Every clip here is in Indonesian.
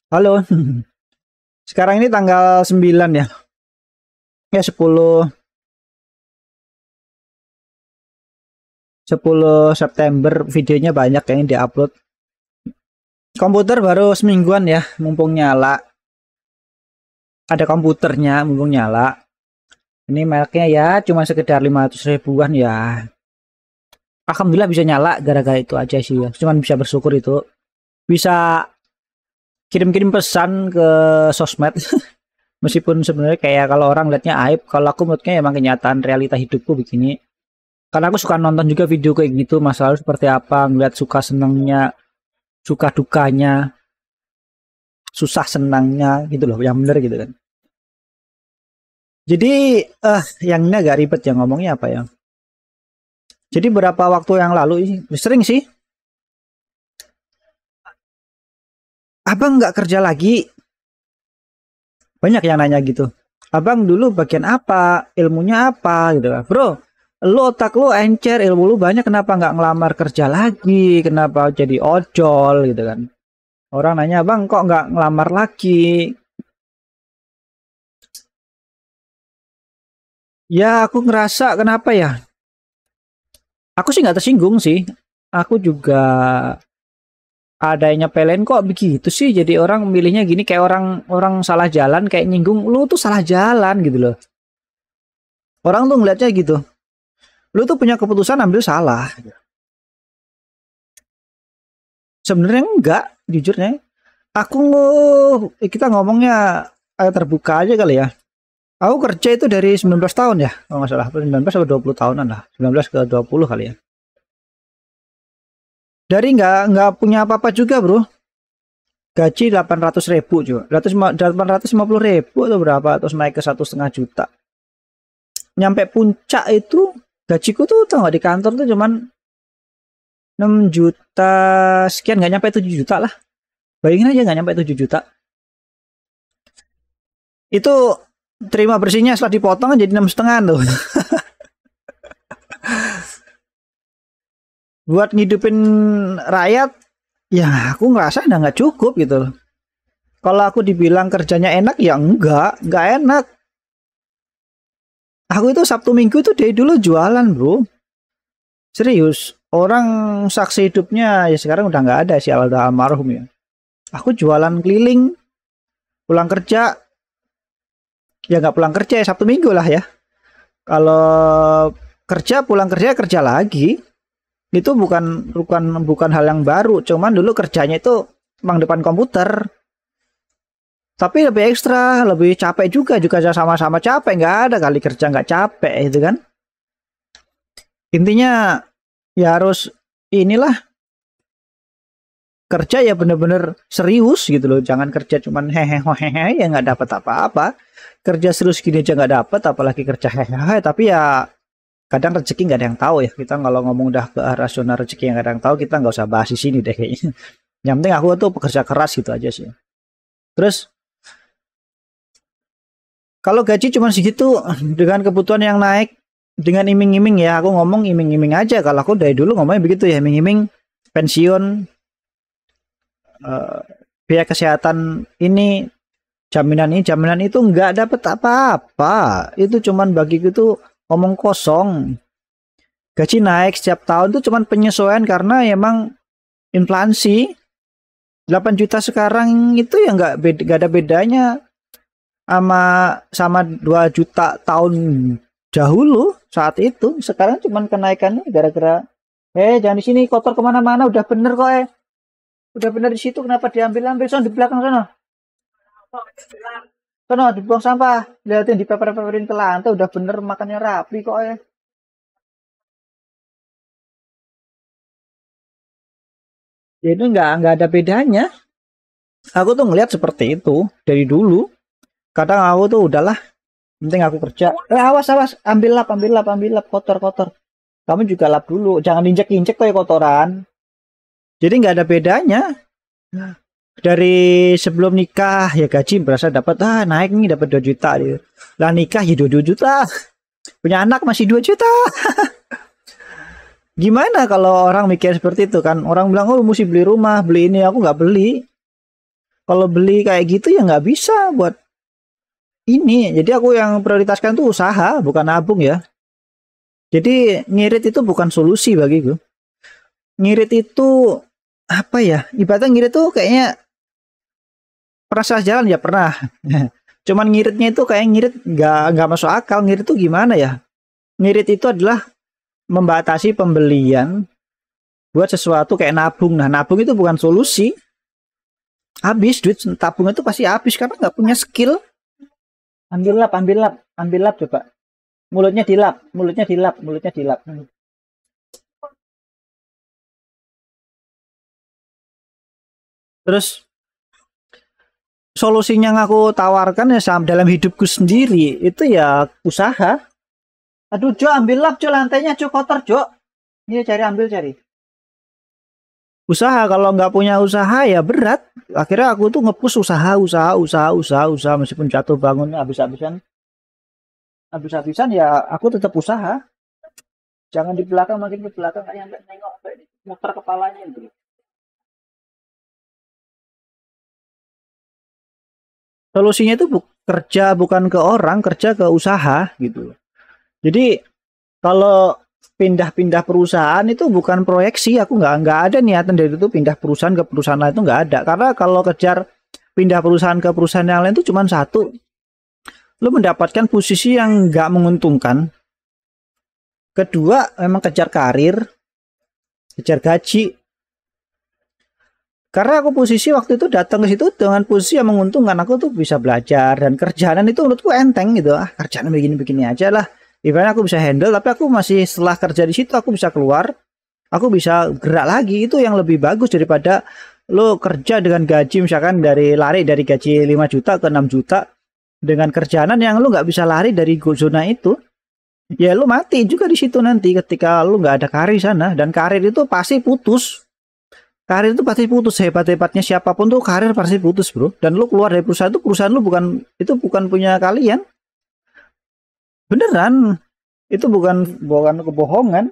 Halo, sekarang ini tanggal 9 ya. Ya 10 September videonya banyak yang diupload. Komputer baru semingguan ya, mumpung nyala. Ada komputernya mumpung nyala. Ini mereknya ya cuma sekedar 500 ribuan ya. Alhamdulillah bisa nyala gara-gara itu aja sih ya. Cuman bisa bersyukur itu. Bisa kirim-kirim pesan ke sosmed. Meskipun sebenarnya kayak kalau orang lihatnya aib, kalau aku menurutnya emang kenyataan realita hidupku begini. Karena aku suka nonton juga video kayak gitu, masa lalu seperti apa, ngeliat suka senangnya, suka dukanya, susah senangnya gitu loh, yang bener gitu kan. Jadi, yang ini agak ribet ya ngomongnya apa ya. Jadi beberapa waktu yang lalu, sering sih, abang nggak kerja lagi, banyak yang nanya gitu. Abang dulu bagian apa, ilmunya apa gitu kan. Bro, lu otak lu encer, ilmu lu banyak, kenapa nggak ngelamar kerja lagi, kenapa jadi ojol gitu kan. Orang nanya, bang kok nggak ngelamar lagi? Ya aku ngerasa kenapa ya? Aku sih nggak tersinggung sih. Aku juga adanya PLN kok begitu sih. Jadi orang milihnya gini kayak orang orang salah jalan kayak nyinggung lu tuh salah jalan gitu loh. Orang tuh ngeliatnya gitu. Lu tuh punya keputusan ambil salah. Sebenarnya enggak, jujurnya. Aku kita ngomongnya terbuka aja kali ya. Aku kerja itu dari 19 tahun ya, kalau nggak salah. 19 atau 20 tahunan lah. 19 ke 20 kali ya. Dari nggak punya apa-apa juga bro. Gaji 800 ribu juga. 850 ribu atau berapa. Terus naik ke 1,5 juta. Nyampe puncak itu gajiku tuh tau nggak di kantor tuh cuman 6 juta sekian. Nggak nyampe 7 juta lah. Bayangin aja nggak nyampe 7 juta. Itu terima bersihnya setelah dipotong jadi 6,5 tuh. Buat ngidupin rakyat, ya aku ngerasa udah nggak cukup gitu. Kalau aku dibilang kerjanya enak, ya enggak enak. Aku itu Sabtu Minggu itu dari dulu jualan bro. Serius, orang saksi hidupnya ya sekarang udah nggak ada sih, udah almarhum ya. Aku jualan keliling, pulang kerja, ya nggak pulang kerja ya Sabtu Minggu lah ya. Kalau kerja pulang kerja kerja lagi, itu bukan hal yang baru. Cuman dulu kerjanya itu emang depan komputer. Tapi lebih ekstra, lebih capek juga sama-sama capek. Nggak ada kali kerja nggak capek itu kan. Intinya ya harus inilah kerja ya bener-bener serius gitu loh. Jangan kerja cuman hehehe ya nggak dapat apa-apa. Kerja serius gini aja nggak dapat, apalagi kerja hehehe. Tapi ya kadang rezeki nggak ada yang tahu ya. Kita kalau ngomong udah ke arah zona rezeki yang nggak ada yang tahu, kita nggak usah bahas di sini deh kayaknya. Yang penting aku tuh pekerja keras gitu aja sih. Terus kalau gaji cuma segitu dengan kebutuhan yang naik, dengan iming-iming ya aku ngomong iming-iming aja. Kalau aku dari dulu ngomongnya begitu ya, iming-iming pensiun, uh, biaya kesehatan ini jaminan itu nggak dapet apa-apa. Itu cuman bagiku tuh omong kosong. Gaji naik setiap tahun tuh cuman penyesuaian karena emang inflasi. 8 juta sekarang itu ya nggak ada bedanya sama sama 2 juta tahun dahulu saat itu. Sekarang cuman kenaikannya gara-gara jangan di sini kotor kemana-mana, udah bener kok udah bener di situ, kenapa diambil di belakang sana, dibuang sampah, lihatin dipeper-peperin ke lantai, udah bener makannya rapi kok jadi nggak ada bedanya. Aku tuh ngelihat seperti itu dari dulu. Kadang aku tuh udahlah, penting aku kerja. Awas awas, ambil lap kotor. Kamu juga lap dulu, jangan injek-injek kayak kotoran. Jadi nggak ada bedanya. Dari sebelum nikah ya gaji berasa dapat naik nih, dapat 2 juta gitu. Lah nikah ya 2 juta. Punya anak masih 2 juta. Gimana kalau orang mikir seperti itu kan? Orang bilang oh mesti beli rumah, beli ini, aku nggak beli. Kalau beli kayak gitu ya nggak bisa buat ini. Jadi aku yang prioritaskan tuh usaha, bukan nabung ya. Jadi ngirit itu bukan solusi bagiku. Ngirit itu apa ya? Ibaratnya ngirit tuh kayaknya pernah salah jalan ya pernah. Cuman ngiritnya itu kayak ngirit nggak masuk akal. Ngirit itu gimana ya? Ngirit itu adalah membatasi pembelian buat sesuatu kayak nabung. Nah, nabung itu bukan solusi. Habis duit tabungan itu pasti habis karena nggak punya skill. Ambil lap, ambil lap, ambil lap coba. Mulutnya dilap, mulutnya dilap, mulutnya dilap. Terus solusinya yang aku tawarkan ya dalam hidupku sendiri itu ya usaha. Aduh, Jo, ambil lap, Jo, lantainya, Jo, kotor, Jo. Ini cari, ambil, cari. Usaha, kalau nggak punya usaha ya berat. Akhirnya aku tuh ngepush usaha, meskipun jatuh bangun habis-habisan ya aku tetap usaha. Jangan di belakang, makin ke belakang kayak sampai nengok, sampai muter kepalanya gitu. Solusinya itu kerja bukan ke orang, kerja ke usaha gitu. Jadi kalau pindah-pindah perusahaan itu bukan proyeksi, aku nggak ada niatan dari itu pindah perusahaan ke perusahaan lain itu nggak ada. Karena kalau kejar pindah perusahaan ke perusahaan yang lain itu cuma satu, lu mendapatkan posisi yang nggak menguntungkan. Kedua, memang kejar karir, kejar gaji. Karena aku posisi waktu itu datang ke situ dengan posisi yang menguntungkan, aku tuh bisa belajar dan kerjaan itu menurutku enteng gitu. Ah, kerjaan begini-begini aja lah. Ibaratnya aku bisa handle, tapi aku masih setelah kerja di situ aku bisa keluar, aku bisa gerak lagi. Itu yang lebih bagus daripada lo kerja dengan gaji misalkan lari dari gaji 5 juta ke 6 juta dengan kerjaan yang lo nggak bisa lari dari zona itu. Ya lo mati juga di situ nanti ketika lo nggak ada karir sana, dan karir itu pasti putus. Karir itu pasti putus, hebat-hebatnya siapapun tuh karir pasti putus, bro. Dan lu keluar dari perusahaan itu, perusahaan lu bukan punya kalian. Beneran. Itu bukan kebohongan.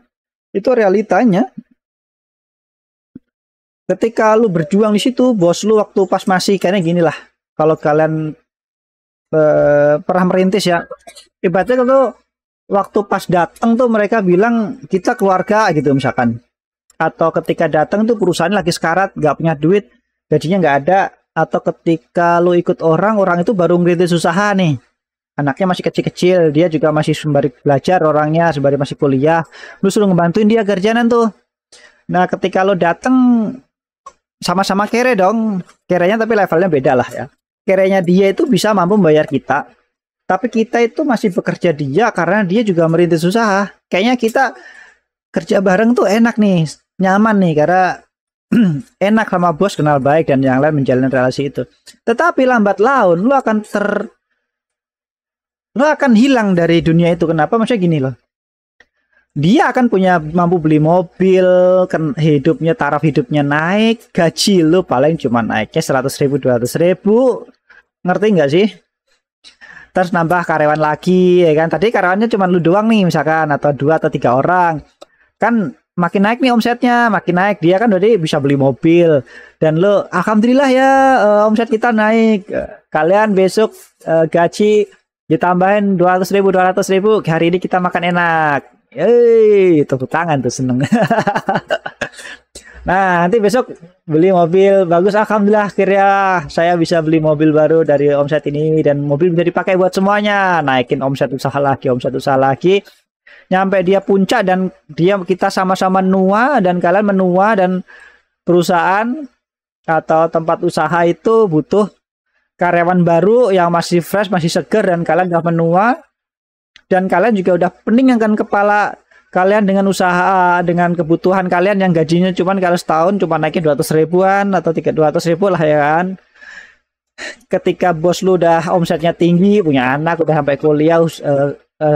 Itu realitanya. Ketika lu berjuang di situ, bos lu waktu pas masih kayaknya gini lah. Kalau kalian pernah merintis ya. Ibaratnya kalau waktu pas datang tuh mereka bilang kita keluarga gitu misalkan. Atau ketika datang tuh perusahaan lagi sekarat, nggak punya duit, gajinya nggak ada. Atau ketika lu ikut orang itu baru ngerintis usaha nih, anaknya masih kecil-kecil, dia juga masih sembari belajar orangnya, sembari masih kuliah, lu suruh ngebantuin dia kerjaan tuh. Nah ketika lu datang sama-sama kere dong, kerenya tapi levelnya beda lah ya. Kerenya dia itu bisa mampu membayar kita, tapi kita itu masih bekerja dia karena dia juga merintis usaha. Kayaknya kita kerja bareng tuh enak nih, nyaman nih karena enak sama bos, kenal baik dan yang lain, menjalin relasi itu. Tetapi lambat laun lu akan hilang dari dunia itu. Kenapa? Maksudnya gini loh. Dia akan punya mampu beli mobil, taraf hidupnya naik, gaji lu paling cuma naiknya 100.000 200.000. Ngerti nggak sih? Terus nambah karyawan lagi ya kan. Tadi karyawannya cuma lu doang nih misalkan, atau 2 atau 3 orang. Kan makin naik nih omsetnya, makin naik, dia kan udah bisa beli mobil, dan lo alhamdulillah ya omset kita naik, kalian besok gaji ditambahin 200.000 hari ini kita makan enak, tepuk tangan tuh, seneng. Nah nanti besok beli mobil bagus, alhamdulillah akhirnya saya bisa beli mobil baru dari omset ini, dan mobil bisa dipakai buat semuanya, naikin omset usaha lagi, nyampe dia puncak, dan kita sama-sama menua, dan kalian menua, dan perusahaan atau tempat usaha itu butuh karyawan baru yang masih fresh, masih seger, dan kalian udah menua, dan kalian juga udah pening kan kepala kalian dengan usaha, dengan kebutuhan kalian yang gajinya cuman kalau setahun cuma naikin 200.000-an atau 200.000 lah ya kan. Ketika bos lu udah omsetnya tinggi, punya anak, udah sampai kuliah,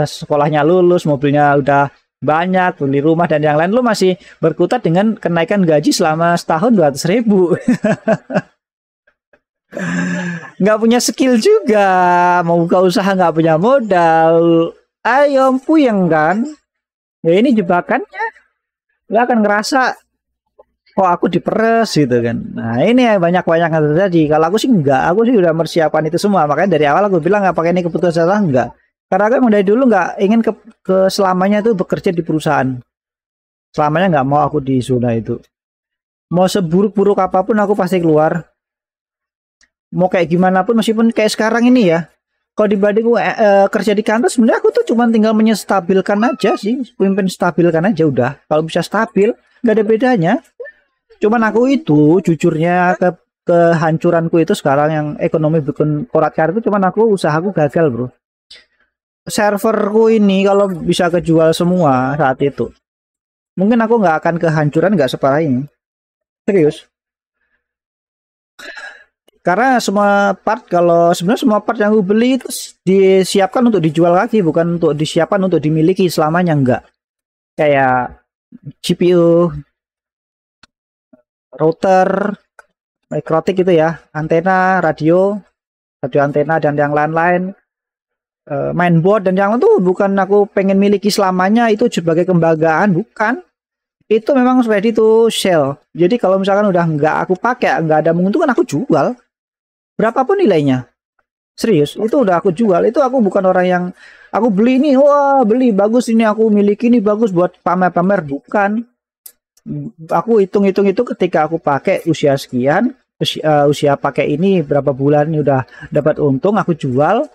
sekolahnya lulus, mobilnya udah banyak, beli rumah dan yang lain, lu masih berkutat dengan kenaikan gaji selama setahun 200.000. Nggak punya skill juga, mau buka usaha nggak punya modal, ayo puyeng kan. Ya ini jebakannya, lu akan ngerasa kok aku diperes gitu kan. Nah ini ya banyak-banyak yang terjadi. Kalau aku sih enggak, aku sih udah persiapan itu semua. Makanya dari awal aku bilang nggak pakai ini keputusan salah enggak. Karena aku emang dari dulu nggak ingin ke selamanya itu bekerja di perusahaan. Selamanya nggak mau aku di zona itu. Mau seburuk-buruk apapun aku pasti keluar. Mau kayak gimana pun meskipun kayak sekarang ini ya. Kalau dibanding kerja di kantor sebenarnya aku tuh cuma tinggal menyestabilkan aja sih, pimpin stabilkan aja udah. Kalau bisa stabil nggak ada bedanya. Cuman aku itu jujurnya kehancuranku itu sekarang yang ekonomi bikin korat karir itu cuman aku usahaku gagal bro. Serverku ini kalau bisa kejual semua saat itu, mungkin aku nggak akan kehancuran nggak separah ini. Serius. Karena semua part kalau sebenarnya semua part yang aku beli itu disiapkan untuk dijual lagi, bukan untuk disiapkan untuk dimiliki selamanya enggak. Kayak GPU, router, mikrotik itu ya, antena, radio antena dan yang lain-lain, mainboard dan yang itu bukan aku pengen miliki selamanya itu sebagai kebanggaan, bukan. Itu memang ready to sell. Jadi kalau misalkan udah nggak aku pakai, nggak ada menguntungkan aku jual. Berapapun nilainya. Serius, itu udah aku jual. Itu aku bukan orang yang aku beli ini, wah beli bagus ini aku miliki ini bagus buat pamer-pamer, bukan. Aku hitung-hitung itu ketika aku pakai usia sekian, usia pakai ini berapa bulan ini udah dapat untung, aku jual.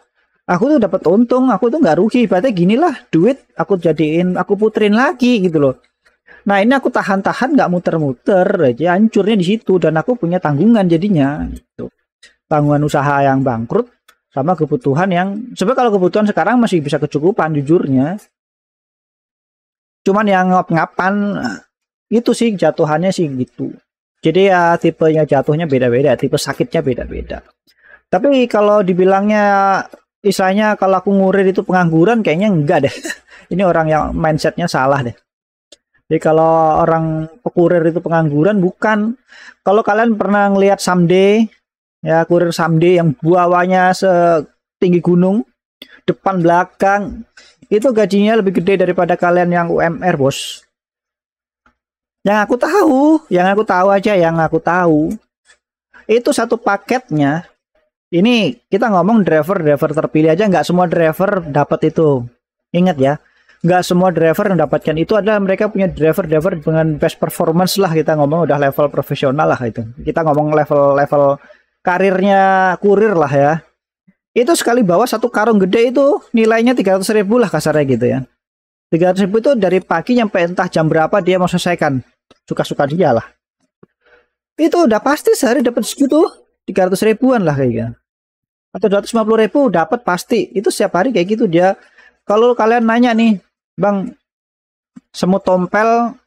Aku tuh dapat untung, aku tuh nggak rugi. Berarti ginilah duit aku jadiin, aku puterin lagi gitu loh. Nah ini aku tahan-tahan nggak muter-muter aja, hancurnya di situ dan aku punya tanggungan jadinya. Gitu. Tanggungan usaha yang bangkrut sama kebutuhan yang sebenarnya kalau kebutuhan sekarang masih bisa kecukupan jujurnya. Cuman yang ngap-ngapan itu sih jatuhannya sih gitu. Jadi ya tipenya jatuhnya beda-beda, tipe sakitnya beda-beda. Tapi kalau dibilangnya istilahnya kalau aku ngurir itu pengangguran kayaknya enggak deh. Ini orang yang mindsetnya salah deh. Jadi kalau orang pekurir itu pengangguran bukan. Kalau kalian pernah ngelihat Someday ya kurir Someday yang buawanya setinggi gunung depan belakang itu gajinya lebih gede daripada kalian yang UMR bos. Yang aku tahu aja yang aku tahu itu satu paketnya. Ini kita ngomong driver terpilih aja, nggak semua driver dapat itu. Ingat ya, nggak semua driver mendapatkan itu. Adalah mereka punya driver dengan best performance lah, kita ngomong udah level profesional lah itu. Kita ngomong level karirnya kurir lah ya. Itu sekali bawa satu karung gede itu nilainya 300.000 lah kasarnya gitu ya. 300.000 itu dari pagi sampai entah jam berapa dia mau selesaikan. Suka-suka dia lah. Itu udah pasti sehari dapat segitu, 300 ribuan lah kayaknya. Atau 250.000 dapat pasti. Itu setiap hari kayak gitu dia. Kalau kalian nanya nih, Bang, semut tompel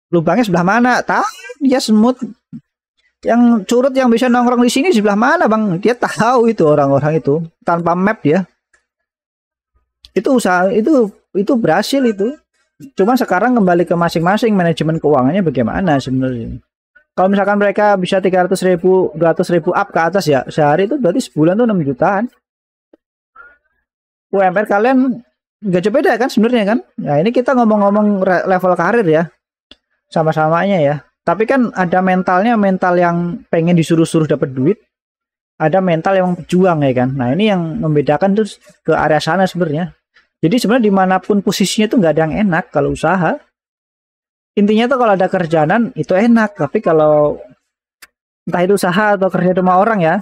lubangnya sebelah mana? Tahu dia semut. Yang curut yang bisa nongkrong di sini sebelah mana, Bang? Dia tahu itu orang-orang itu tanpa map dia. Itu usaha itu berhasil itu. Cuma sekarang kembali ke masing-masing manajemen keuangannya bagaimana sebenarnya. Kalau misalkan mereka bisa 300.000, 200.000 up ke atas ya, sehari itu berarti sebulan tuh 6 jutaan. UMR kalian nggak jauh beda kan sebenarnya kan? Nah ini kita ngomong-ngomong level karir ya, sama-samanya ya. Tapi kan ada mental yang pengen disuruh-suruh dapat duit, ada mental yang pejuang ya kan. Nah ini yang membedakan tuh ke area sana sebenarnya. Jadi sebenarnya dimanapun posisinya tuh nggak ada yang enak kalau usaha. Intinya tuh kalau ada kerjaan itu enak, tapi kalau entah itu usaha atau kerja sama orang ya,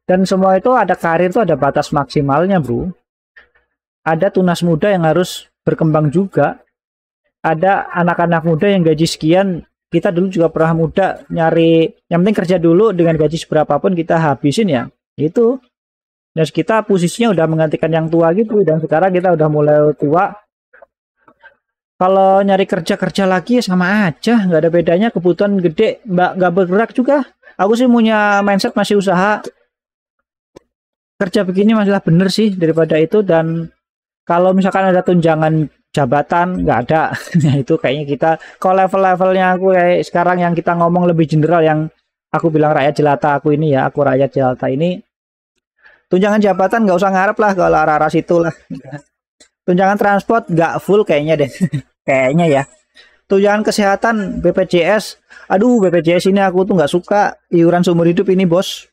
dan semua itu ada karir tuh ada batas maksimalnya bro. Ada tunas muda yang harus berkembang juga. Ada anak-anak muda yang gaji sekian, kita dulu juga pernah muda nyari, yang penting kerja dulu dengan gaji seberapapun kita habisin ya, itu. Dan kita posisinya udah menggantikan yang tua gitu, dan sekarang kita udah mulai tua. Kalau nyari kerja lagi ya sama aja, nggak ada bedanya. Kebutuhan gede, nggak bergerak juga. Aku sih punya mindset masih usaha. Kerja begini masihlah bener sih daripada itu. Dan kalau misalkan ada tunjangan jabatan, nggak ada. Nah itu kayaknya kita, kalau level-levelnya aku kayak sekarang yang kita ngomong lebih general, yang aku bilang rakyat jelata aku ini ya, aku rakyat jelata ini. Tunjangan jabatan nggak usah ngarep lah kalau arah-arah situ lah. Tunjangan transport nggak full kayaknya deh. Kayaknya ya. tunjangan kesehatan BPJS. Aduh, BPJS ini aku tuh nggak suka iuran seumur hidup ini, bos.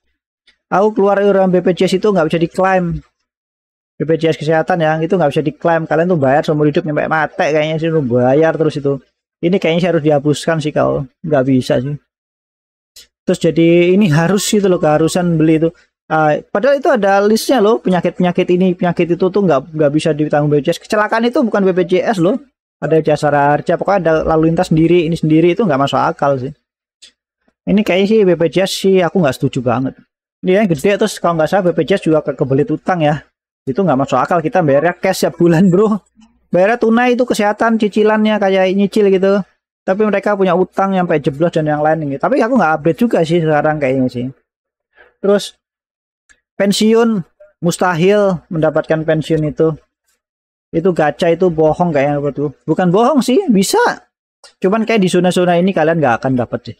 Aku keluar iuran BPJS itu nggak bisa diklaim. BPJS kesehatan ya, itu nggak bisa diklaim. Kalian tuh bayar seumur hidup sampai mati kayaknya sih, lu bayar terus itu. Ini kayaknya sih harus dihapuskan sih kau. Nggak bisa sih. Terus jadi ini harus gitu loh, keharusan beli itu. Padahal itu ada listnya loh, penyakit-penyakit ini, penyakit itu tuh nggak bisa ditanggung BPJS. Kecelakaan itu bukan BPJS loh, ada jasara harja, pokoknya ada lalu lintas sendiri, ini sendiri, itu nggak masuk akal sih. Ini kayaknya sih BPJS sih aku nggak setuju banget. Ini yang gede, terus kalau nggak salah BPJS juga kebelit utang ya, itu nggak masuk akal. Kita bayarnya cash setiap bulan bro, bayarnya tunai itu kesehatan cicilannya kayak nyicil gitu. Tapi mereka punya utang sampai jeblos dan yang lain gitu. Tapi aku nggak update juga sih sekarang kayaknya sih. Terus pensiun mustahil mendapatkan pensiun itu gacha, itu bohong kayaknya betul. Bukan bohong sih, bisa. Cuman kayak di zona-zona ini kalian nggak akan dapat sih.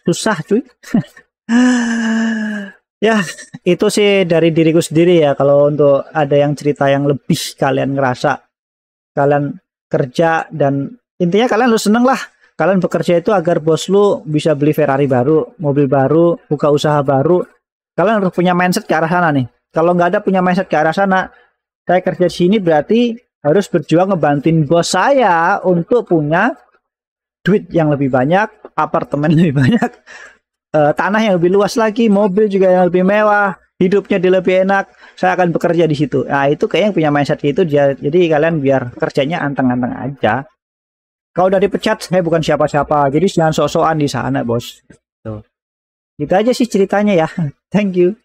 Susah cuy. Ya, itu sih dari diriku sendiri ya. Kalau untuk ada yang cerita yang lebih kalian ngerasa, kalian kerja dan intinya kalian lu seneng lah. Kalian bekerja itu agar bos lu bisa beli Ferrari baru, mobil baru, buka usaha baru. Kalian harus punya mindset ke arah sana nih. Kalau nggak ada punya mindset ke arah sana, saya kerja di sini berarti harus berjuang ngebantuin bos saya untuk punya duit yang lebih banyak, apartemen lebih banyak, tanah yang lebih luas lagi, mobil juga yang lebih mewah, hidupnya dia lebih enak. Saya akan bekerja di situ. Nah itu kayaknya punya mindset itu dia. Jadi kalian biar kerjanya anteng-anteng aja. Kalau udah dipecat, saya bukan siapa-siapa. Jadi jangan sok-sokan di sana, bos. Tuh. Gitu aja sih ceritanya ya. Thank you.